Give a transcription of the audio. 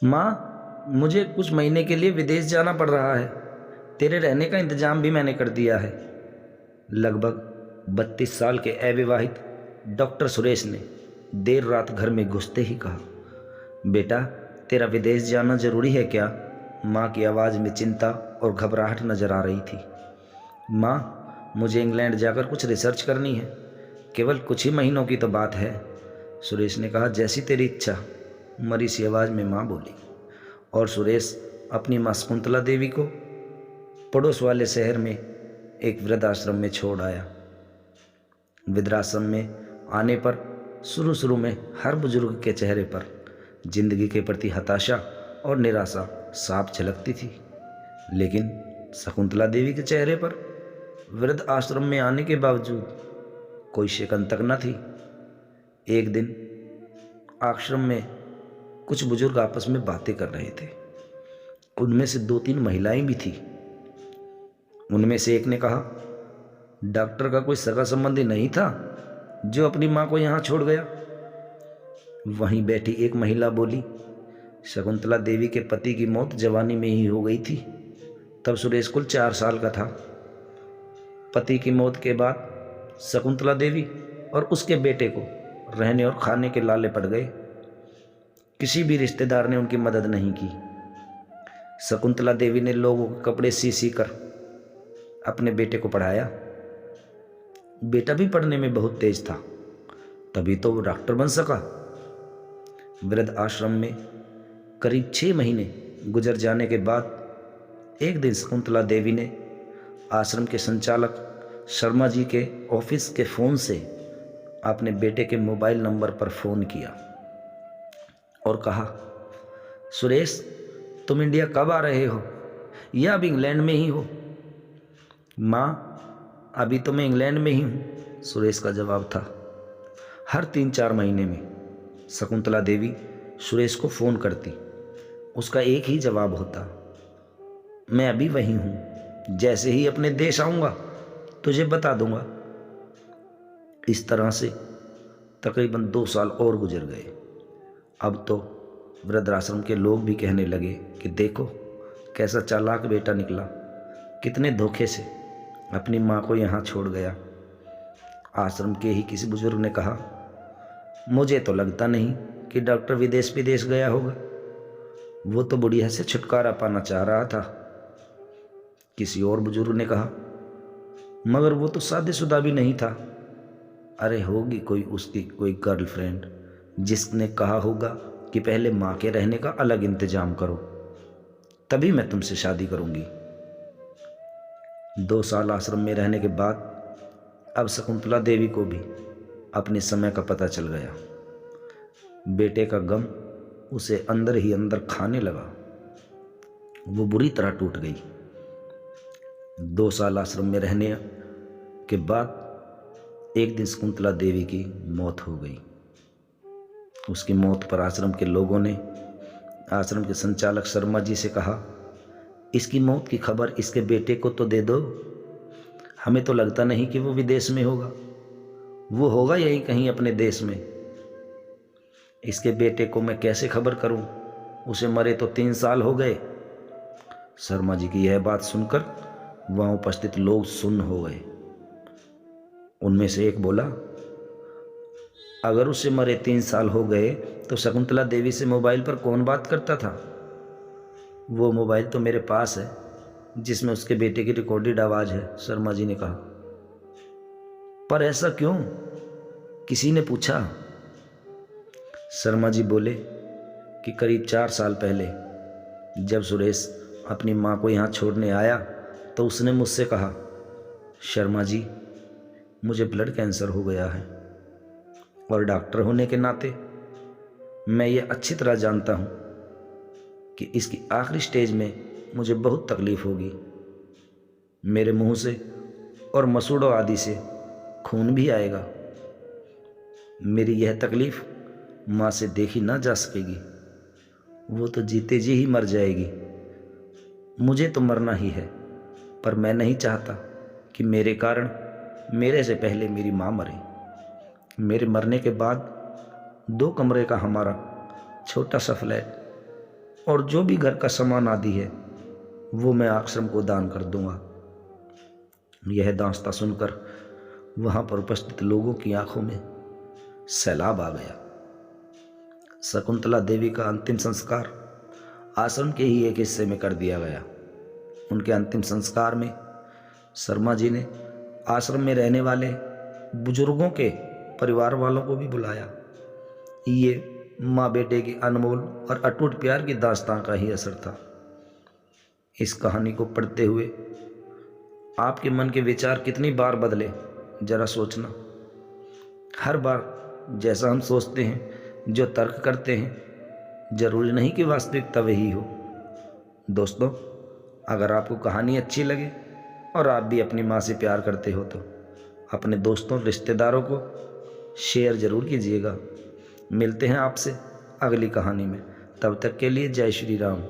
माँ, मुझे कुछ महीने के लिए विदेश जाना पड़ रहा है। तेरे रहने का इंतजाम भी मैंने कर दिया है। लगभग 32 साल के अविवाहित डॉक्टर सुरेश ने देर रात घर में घुसते ही कहा, बेटा, तेरा विदेश जाना जरूरी है क्या? माँ की आवाज़ में चिंता और घबराहट नजर आ रही थी। माँ, मुझे इंग्लैंड जाकर कुछ रिसर्च करनी है। केवल कुछ ही महीनों की तो बात है, सुरेश ने कहा। जैसी तेरी इच्छा, मरी सी आवाज़ में माँ बोली। और सुरेश अपनी माँ शकुंतला देवी को पड़ोस वाले शहर में एक वृद्धाश्रम में छोड़ आया। वृद्धाश्रम में आने पर शुरू शुरू में हर बुजुर्ग के चेहरे पर जिंदगी के प्रति हताशा और निराशा साफ झलकती थी, लेकिन शकुंतला देवी के चेहरे पर वृद्ध आश्रम में आने के बावजूद कोई शिकन तक न थी। एक दिन आश्रम में कुछ बुजुर्ग आपस में बातें कर रहे थे। उनमें से 2-3 महिलाएं भी थी। उनमें से एक ने कहा, डॉक्टर का कोई सगा संबंधी नहीं था जो अपनी मां को यहां छोड़ गया? वहीं बैठी एक महिला बोली, शकुंतला देवी के पति की मौत जवानी में ही हो गई थी। तब सुरेश कुल 4 साल का था। पति की मौत के बाद शकुंतला देवी और उसके बेटे को रहने और खाने के लाले पड़ गए। किसी भी रिश्तेदार ने उनकी मदद नहीं की। शकुंतला देवी ने लोगों के कपड़े सी सी कर अपने बेटे को पढ़ाया। बेटा भी पढ़ने में बहुत तेज था, तभी तो वो डॉक्टर बन सका। वृद्ध आश्रम में करीब 6 महीने गुजर जाने के बाद एक दिन शकुंतला देवी ने आश्रम के संचालक शर्मा जी के ऑफिस के फ़ोन से अपने बेटे के मोबाइल नंबर पर फ़ोन किया और कहा, सुरेश, तुम इंडिया कब आ रहे हो या अब इंग्लैंड में ही हो? माँ, अभी तो मैं इंग्लैंड में ही हूँ, सुरेश का जवाब था। हर 3-4 महीने में शकुंतला देवी सुरेश को फ़ोन करती। उसका एक ही जवाब होता, मैं अभी वहीं हूँ, जैसे ही अपने देश आऊँगा तुझे बता दूंगा। इस तरह से तकरीबन 2 साल और गुजर गए। अब तो वृद्धाश्रम के लोग भी कहने लगे कि देखो कैसा चालाक बेटा निकला, कितने धोखे से अपनी माँ को यहाँ छोड़ गया। आश्रम के ही किसी बुजुर्ग ने कहा, मुझे तो लगता नहीं कि डॉक्टर विदेश विदेश गया होगा, वो तो बुढ़िया से छुटकारा पाना चाह रहा था। किसी और बुजुर्ग ने कहा, मगर वो तो शादीशुदा भी नहीं था। अरे होगी कोई उसकी कोई गर्लफ्रेंड जिसने कहा होगा कि पहले माँ के रहने का अलग इंतजाम करो, तभी मैं तुमसे शादी करूंगी। 2 साल आश्रम में रहने के बाद अब शकुंतला देवी को भी अपने समय का पता चल गया। बेटे का गम उसे अंदर ही अंदर खाने लगा। वो बुरी तरह टूट गई। 2 साल आश्रम में रहने के बाद एक दिन शकुंतला देवी की मौत हो गई। उसकी मौत पर आश्रम के लोगों ने आश्रम के संचालक शर्मा जी से कहा, इसकी मौत की खबर इसके बेटे को तो दे दो। हमें तो लगता नहीं कि वो विदेश में होगा, वो होगा यही कहीं अपने देश में। इसके बेटे को मैं कैसे खबर करूं? उसे मरे तो 3 साल हो गए। शर्मा जी की यह बात सुनकर वहां उपस्थित लोग सुन्न हो गए। उनमें से एक बोला, अगर उसे मरे 3 साल हो गए तो शकुंतला देवी से मोबाइल पर कौन बात करता था? वो मोबाइल तो मेरे पास है जिसमें उसके बेटे की रिकॉर्डेड आवाज़ है, शर्मा जी ने कहा। पर ऐसा क्यों? किसी ने पूछा। शर्मा जी बोले कि करीब 4 साल पहले जब सुरेश अपनी माँ को यहाँ छोड़ने आया तो उसने मुझसे कहा, शर्मा जी, मुझे ब्लड कैंसर हो गया है और डॉक्टर होने के नाते मैं ये अच्छी तरह जानता हूँ कि इसकी आखिरी स्टेज में मुझे बहुत तकलीफ़ होगी। मेरे मुंह से और मसूड़ों आदि से खून भी आएगा। मेरी यह तकलीफ़ माँ से देखी ना जा सकेगी। वो तो जीते जी ही मर जाएगी। मुझे तो मरना ही है, पर मैं नहीं चाहता कि मेरे कारण मेरे से पहले मेरी माँ मरे। मेरे मरने के बाद 2 कमरे का हमारा छोटा सा फ्लैट और जो भी घर का सामान आदि है वो मैं आश्रम को दान कर दूंगा। यह दास्तां सुनकर वहां पर उपस्थित लोगों की आंखों में सैलाब आ गया। शकुंतला देवी का अंतिम संस्कार आश्रम के ही एक हिस्से में कर दिया गया। उनके अंतिम संस्कार में शर्मा जी ने आश्रम में रहने वाले बुजुर्गों के परिवार वालों को भी बुलाया। ये माँ बेटे की अनमोल और अटूट प्यार की दास्तां का ही असर था। इस कहानी को पढ़ते हुए आपके मन के विचार कितनी बार बदले, जरा सोचना। हर बार जैसा हम सोचते हैं, जो तर्क करते हैं, जरूरी नहीं कि वास्तविकता वही हो। दोस्तों, अगर आपको कहानी अच्छी लगे और आप भी अपनी माँ से प्यार करते हो तो अपने दोस्तों रिश्तेदारों को शेयर ज़रूर कीजिएगा। मिलते हैं आपसे अगली कहानी में। तब तक के लिए जय श्री राम।